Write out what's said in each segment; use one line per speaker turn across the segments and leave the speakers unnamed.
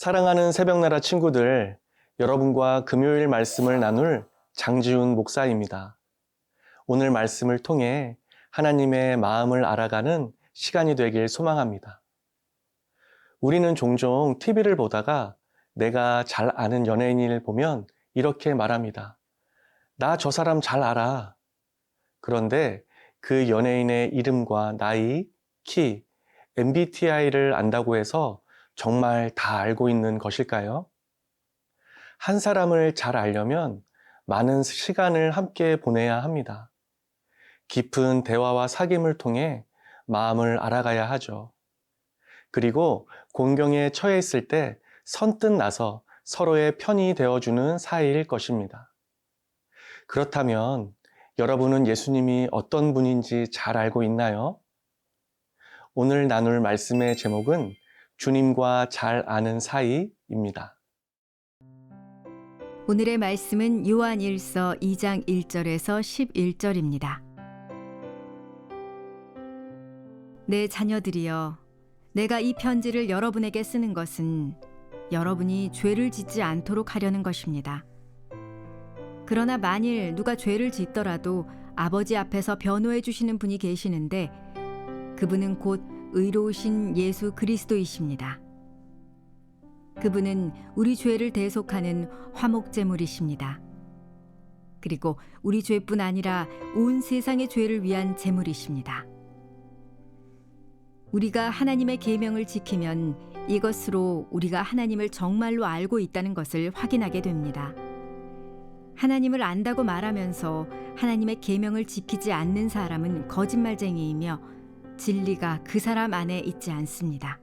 사랑하는 새벽나라 친구들, 여러분과 금요일 말씀을 나눌 장지훈 목사입니다. 오늘 말씀을 통해 하나님의 마음을 알아가는 시간이 되길 소망합니다. 우리는 종종 TV를 보다가 내가 잘 아는 연예인을 보면 이렇게 말합니다. 나 저 사람 잘 알아. 그런데 그 연예인의 이름과 나이, 키, MBTI를 안다고 해서 정말 다 알고 있는 것일까요? 한 사람을 잘 알려면 많은 시간을 함께 보내야 합니다. 깊은 대화와 사귐을 통해 마음을 알아가야 하죠. 그리고 곤경에 처해 있을 때 선뜻 나서 서로의 편이 되어주는 사이일 것입니다. 그렇다면 여러분은 예수님이 어떤 분인지 잘 알고 있나요? 오늘 나눌 말씀의 제목은 주님과 잘 아는 사이입니다.
오늘의 말씀은 요한일서 2장 1절에서 11절입니다. 내 자녀들이여, 내가 이 편지를 여러분에게 쓰는 것은 여러분이 죄를 짓지 않도록 하려는 것입니다. 그러나 만일 누가 죄를 짓더라도 아버지 앞에서 변호해 주시는 분이 계시는데 그분은 곧 의로우신 예수 그리스도이십니다. 그분은 우리 죄를 대속하는 화목제물이십니다. 그리고 우리 죄뿐 아니라 온 세상의 죄를 위한 제물이십니다. 우리가 하나님의 계명을 지키면 이것으로 우리가 하나님을 정말로 알고 있다는 것을 확인하게 됩니다. 하나님을 안다고 말하면서 하나님의 계명을 지키지 않는 사람은 거짓말쟁이이며 진리가 그 사람 안에 있지 않습니다.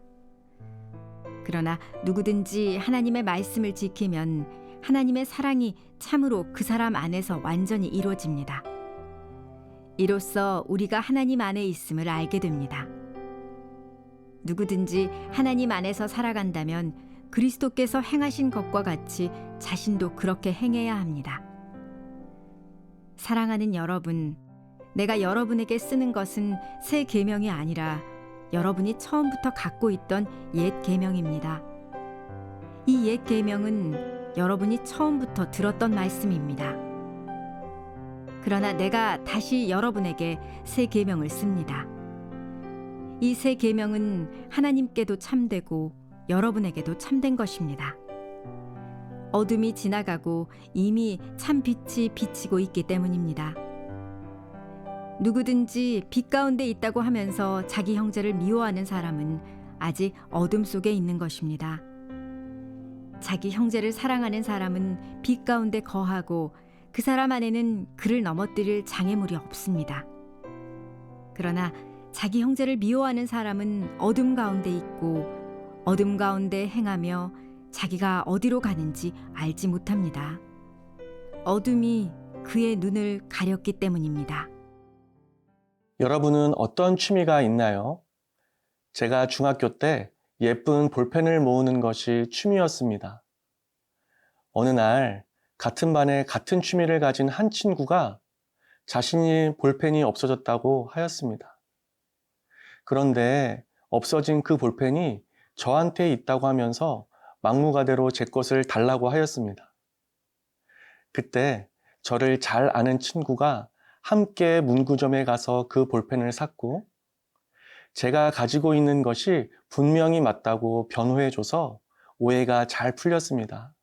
그러나 누구든지 하나님의 말씀을 지키면 하나님의 사랑이 참으로 그 사람 안에서 완전히 이루어집니다. 이로써 우리가 하나님 안에 있음을 알게 됩니다. 누구든지 하나님 안에서 살아간다면 그리스도께서 행하신 것과 같이 자신도 그렇게 행해야 합니다. 사랑하는 여러분, 내가 여러분에게 쓰는 것은 새 계명이 아니라 여러분이 처음부터 갖고 있던 옛 계명입니다. 이 옛 계명은 여러분이 처음부터 들었던 말씀입니다. 그러나 내가 다시 여러분에게 새 계명을 씁니다. 이 새 계명은 하나님께도 참되고 여러분에게도 참된 것입니다. 어둠이 지나가고 이미 참 빛이 비치고 있기 때문입니다. 누구든지 빛 가운데 있다고 하면서 자기 형제를 미워하는 사람은 아직 어둠 속에 있는 것입니다. 자기 형제를 사랑하는 사람은 빛 가운데 거하고 그 사람 안에는 그를 넘어뜨릴 장애물이 없습니다. 그러나 자기 형제를 미워하는 사람은 어둠 가운데 있고 어둠 가운데 행하며 자기가 어디로 가는지 알지 못합니다. 어둠이 그의 눈을 가렸기 때문입니다.
여러분은 어떤 취미가 있나요? 제가 중학교 때 예쁜 볼펜을 모으는 것이 취미였습니다. 어느 날 같은 반에 같은 취미를 가진 한 친구가 자신이 볼펜이 없어졌다고 하였습니다. 그런데 없어진 그 볼펜이 저한테 있다고 하면서 막무가내로 제 것을 달라고 하였습니다. 그때 저를 잘 아는 친구가 함께 문구점에 가서 그 볼펜을 샀고 제가 가지고 있는 것이 분명히 맞다고 변호해줘서 오해가 잘 풀렸습니다.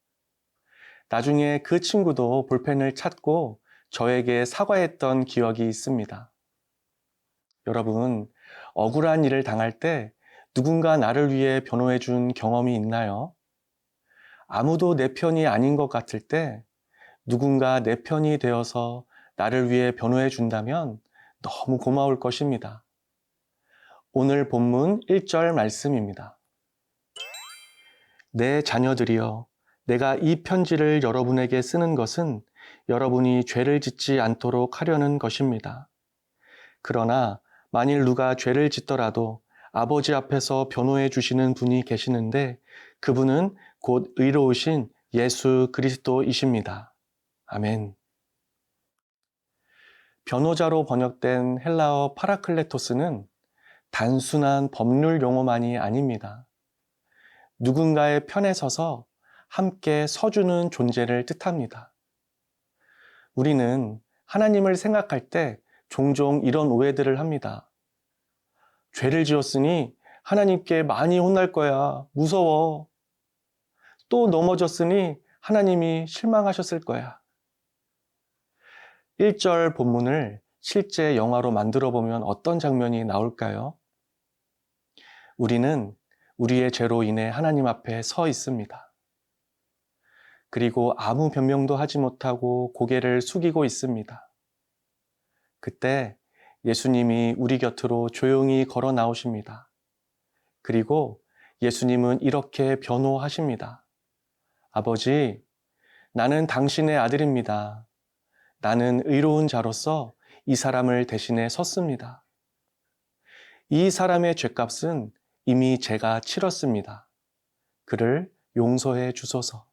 나중에 그 친구도 볼펜을 찾고 저에게 사과했던 기억이 있습니다. 여러분, 억울한 일을 당할 때 누군가 나를 위해 변호해준 경험이 있나요? 아무도 내 편이 아닌 것 같을 때 누군가 내 편이 되어서 나를 위해 변호해 준다면 너무 고마울 것입니다. 오늘 본문 1절 말씀입니다. 내 자녀들이여, 내가 이 편지를 여러분에게 쓰는 것은 여러분이 죄를 짓지 않도록 하려는 것입니다. 그러나 만일 누가 죄를 짓더라도 아버지 앞에서 변호해 주시는 분이 계시는데 그분은 곧 의로우신 예수 그리스도이십니다. 아멘. 변호자로 번역된 헬라어 파라클레토스는 단순한 법률 용어만이 아닙니다. 누군가의 편에 서서 함께 서주는 존재를 뜻합니다. 우리는 하나님을 생각할 때 종종 이런 오해들을 합니다. 죄를 지었으니 하나님께 많이 혼날 거야. 무서워. 또 넘어졌으니 하나님이 실망하셨을 거야. 1절 본문을 실제 영화로 만들어 보면 어떤 장면이 나올까요? 우리는 우리의 죄로 인해 하나님 앞에 서 있습니다. 그리고 아무 변명도 하지 못하고 고개를 숙이고 있습니다. 그때 예수님이 우리 곁으로 조용히 걸어 나오십니다. 그리고 예수님은 이렇게 변호하십니다. 아버지, 나는 당신의 아들입니다. 나는 의로운 자로서 이 사람을 대신해 섰습니다. 이 사람의 죄값은 이미 제가 치렀습니다. 그를 용서해 주소서.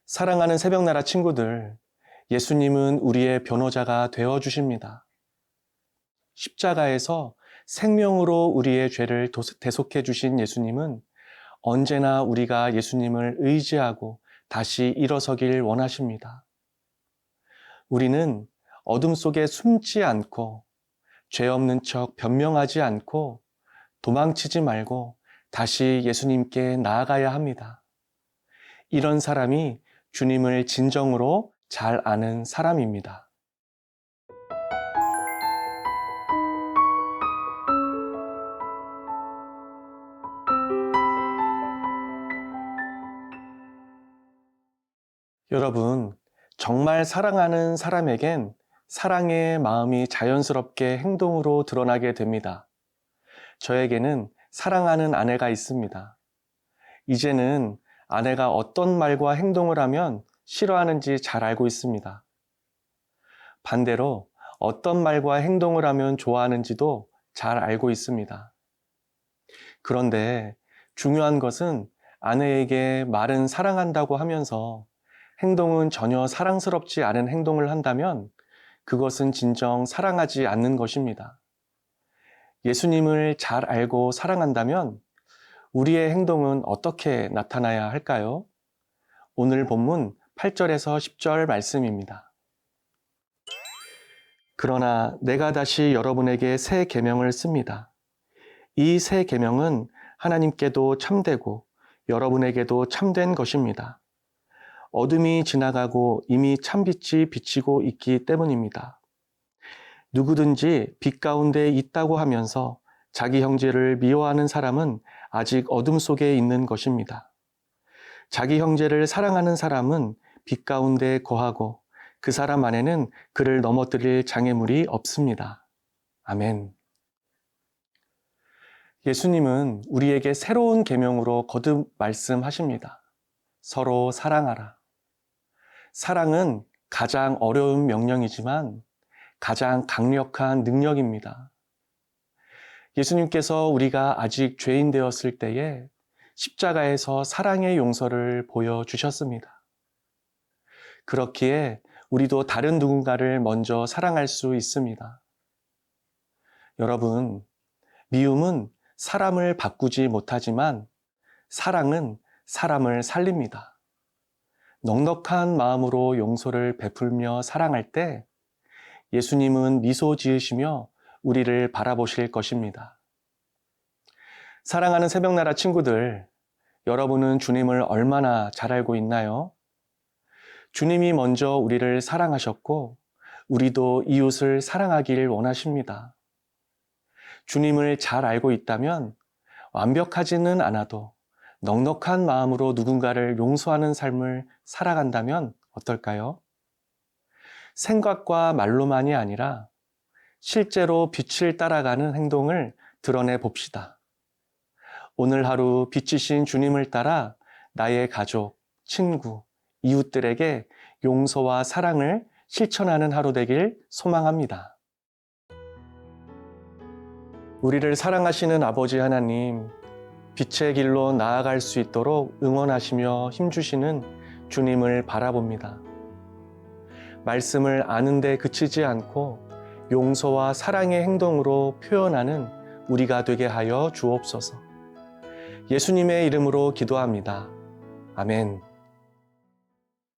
사랑하는 새벽나라 친구들, 예수님은 우리의 변호자가 되어 주십니다. 십자가에서 생명으로 우리의 죄를 대속해 주신 예수님은 언제나 우리가 예수님을 의지하고 다시 일어서길 원하십니다. 우리는 어둠 속에 숨지 않고 죄 없는 척 변명하지 않고 도망치지 말고 다시 예수님께 나아가야 합니다. 이런 사람이 주님을 진정으로 잘 아는 사람입니다. 여러분, 정말 사랑하는 사람에겐 사랑의 마음이 자연스럽게 행동으로 드러나게 됩니다. 저에게는 사랑하는 아내가 있습니다. 이제는 아내가 어떤 말과 행동을 하면 싫어하는지 잘 알고 있습니다. 반대로 어떤 말과 행동을 하면 좋아하는지도 잘 알고 있습니다. 그런데 중요한 것은 아내에게 말은 사랑한다고 하면서 행동은 전혀 사랑스럽지 않은 행동을 한다면 그것은 진정 사랑하지 않는 것입니다. 예수님을 잘 알고 사랑한다면 우리의 행동은 어떻게 나타나야 할까요? 오늘 본문 8절에서 10절 말씀입니다. 그러나 내가 다시 여러분에게 새 계명을 씁니다. 이 새 계명은 하나님께도 참되고 여러분에게도 참된 것입니다. 어둠이 지나가고 이미 참빛이 비치고 있기 때문입니다. 누구든지 빛 가운데 있다고 하면서 자기 형제를 미워하는 사람은 아직 어둠 속에 있는 것입니다. 자기 형제를 사랑하는 사람은 빛 가운데 거하고 그 사람 안에는 그를 넘어뜨릴 장애물이 없습니다. 아멘. 예수님은 우리에게 새로운 계명으로 거듭 말씀하십니다. 서로 사랑하라. 사랑은 가장 어려운 명령이지만 가장 강력한 능력입니다. 예수님께서 우리가 아직 죄인 되었을 때에 십자가에서 사랑의 용서를 보여주셨습니다. 그렇기에 우리도 다른 누군가를 먼저 사랑할 수 있습니다. 여러분, 미움은 사람을 바꾸지 못하지만 사랑은 사람을 살립니다. 넉넉한 마음으로 용서를 베풀며 사랑할 때 예수님은 미소 지으시며 우리를 바라보실 것입니다. 사랑하는 새벽나라 친구들, 여러분은 주님을 얼마나 잘 알고 있나요? 주님이 먼저 우리를 사랑하셨고 우리도 이웃을 사랑하길 원하십니다. 주님을 잘 알고 있다면 완벽하지는 않아도 넉넉한 마음으로 누군가를 용서하는 삶을 살아간다면 어떨까요? 생각과 말로만이 아니라 실제로 빛을 따라가는 행동을 드러내 봅시다. 오늘 하루 빛이신 주님을 따라 나의 가족, 친구, 이웃들에게 용서와 사랑을 실천하는 하루 되길 소망합니다. 우리를 사랑하시는 아버지 하나님, 빛의 길로 나아갈 수 있도록 응원하시며 힘주시는 주님을 바라봅니다. 말씀을 아는데 그치지 않고 용서와 사랑의 행동으로 표현하는 우리가 되게 하여 주옵소서. 예수님의 이름으로 기도합니다. 아멘.